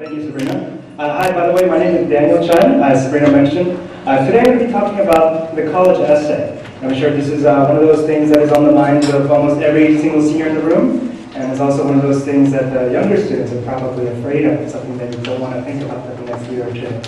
Thank you, Sabrina. Hi, by the way, my name is Daniel Chun, as Sabrina mentioned. Today I'm going to be talking about the college essay. I'm sure this is one of those things that is on the minds of almost every single senior in the room, and it's also one of those things that the younger students are probably afraid of, something that you don't want to think about for the next year or two.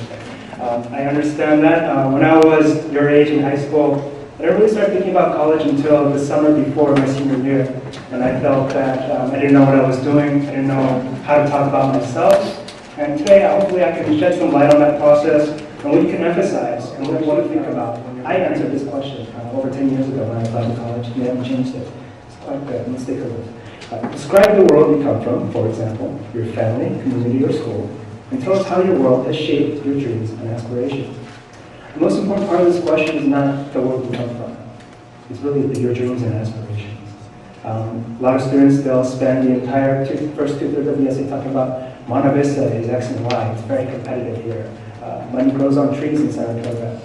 I understand that. When I was your age in high school, I didn't really start thinking about college until the summer before my senior year, and I felt that I didn't know what I was doing, I didn't know how to talk about myself, and today hopefully I can shed some light on that process and what you can emphasize and what you want to think about. I answered this question over 10 years ago when I applied to college, and they haven't changed it. It's quite good. Let's take a look. Describe the world you come from, for example, your family, community, or school, and tell us how your world has shaped your dreams and aspirations. The most important part of this question is not the world you come from. It's really your dreams and aspirations. A lot of students, they'll spend the entire first two-thirds of the essay talking about Monta Vista is X and Y. It's very competitive here. Money grows on trees in Saratoga.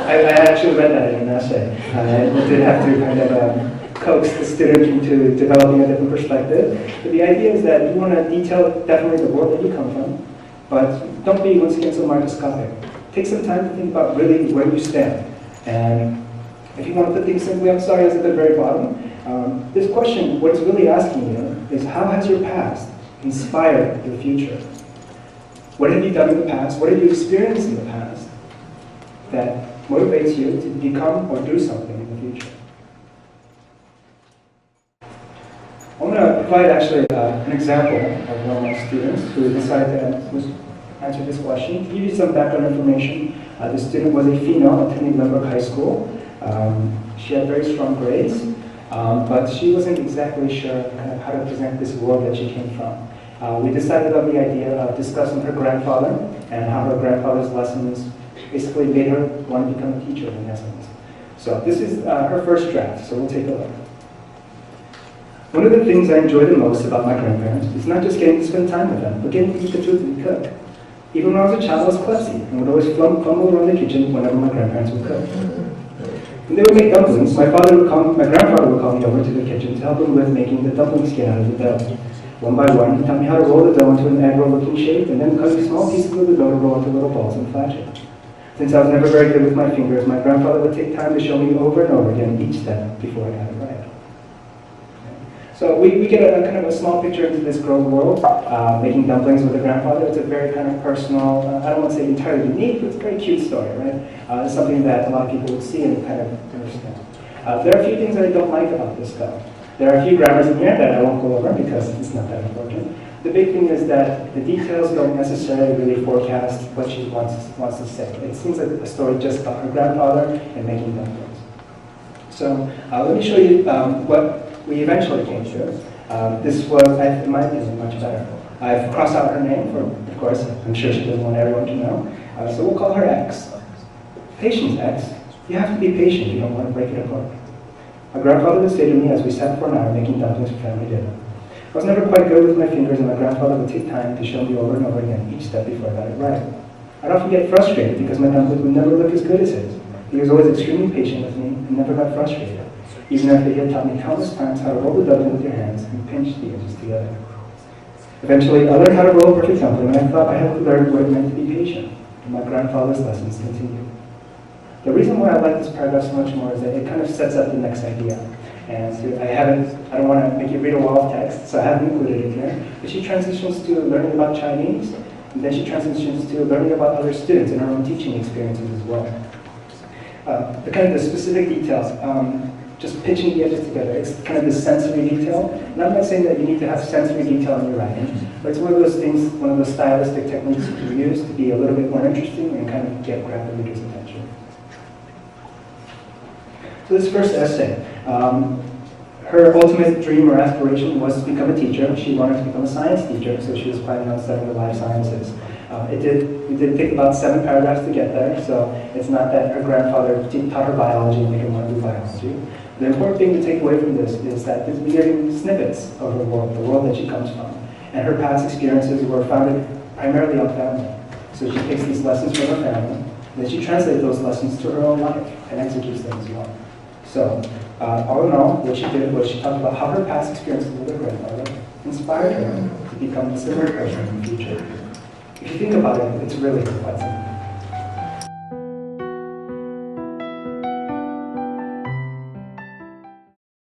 I actually read that in an essay. I did have to kind of coax the student into developing a different perspective. But the idea is that you want to detail definitely the world that you come from, but don't be, once again, so microscopic. Take some time to think about really where you stand. And if you want to put things simply, I'm sorry, it's at the very bottom. This question, what it's really asking you is, how has your past inspired your future? What have you done in the past? What have you experienced in the past that motivates you to become or do something in the future? I'm going to provide actually an example of one of my students who decided to answer this question. To give you some background information, the student was a female attending Lynbrook High School. She had very strong grades, but she wasn't exactly sure kind of how to present this world that she came from. We decided on the idea of discussing her grandfather and how her grandfather's lessons basically made her want to become a teacher in essence. So this is her first draft, so we'll take a look. One of the things I enjoy the most about my grandparents is not just getting to spend time with them, but getting to eat the food we cook. Even when I was a child, I was klutzy and would always fumble around the kitchen whenever my grandparents would cook. When they would make dumplings, my grandfather would call me over to the kitchen to help him with making the dumpling skin out of the dough. One by one, he'd tell me how to roll the dough into an egg roll-looking shape, and then cut small pieces of the dough to roll into little balls and flash it. Since I was never very good with my fingers, my grandfather would take time to show me over and over again each step before I got it right. So we get a kind of a small picture into this girl's world, making dumplings with her grandfather. It's a very kind of personal, I don't want to say entirely unique, but it's a very cute story, right? It's something that a lot of people would see and kind of understand. There are a few things that I don't like about this though. There are a few grammars in here that I won't go over because it's not that important. The big thing is that the details don't necessarily really forecast what she wants to say. It seems like a story just about her grandfather and making dumplings. So let me show you what we eventually came to. This was, in my opinion, much better. I've crossed out her name, of course, I'm sure she doesn't want everyone to know. So we'll call her X. Patience, X. You have to be patient, you don't want to break it apart. My grandfather would say to me as we sat for an hour making dumplings for family dinner. I was never quite good with my fingers, and my grandfather would take time to show me over and over again each step before I got it right. I'd often get frustrated because my dumplings would never look as good as his. He was always extremely patient with me and never got frustrated, even after he had taught me countless times how to roll the dumpling with your hands and pinch the edges together. Eventually, I learned how to roll a perfect dumpling, and I thought I had to learn what it meant to be patient, and my grandfather's lessons continued. The reason why I like this paragraph so much more is that it kind of sets up the next idea. And so I don't want to make you read a wall of text, so I haven't included it here. But she transitions to learning about Chinese, and then she transitions to learning about other students and her own teaching experiences as well. The kind of the specific details, just pitching the edges together. It's kind of the sensory detail. And I'm not saying that you need to have sensory detail in your writing, but it's one of those things, one of those stylistic techniques you can use to be a little bit more interesting and kind of grab the reader's attention. So this first essay, her ultimate dream or aspiration was to become a teacher. She wanted to become a science teacher, so she was planning on studying the life sciences. We did take about 7 paragraphs to get there, so it's not that her grandfather taught her biology and made her want to do biology. The important thing to take away from this is that we're getting snippets of her world, the world that she comes from. And her past experiences were founded primarily on family. So she takes these lessons from her family, and then she translates those lessons to her own life and executes them as well. So, all in all, what she did was she talked about how her past experiences with her grandfather inspired her to become a similar person in the future. If you think about it, it's really quite simple.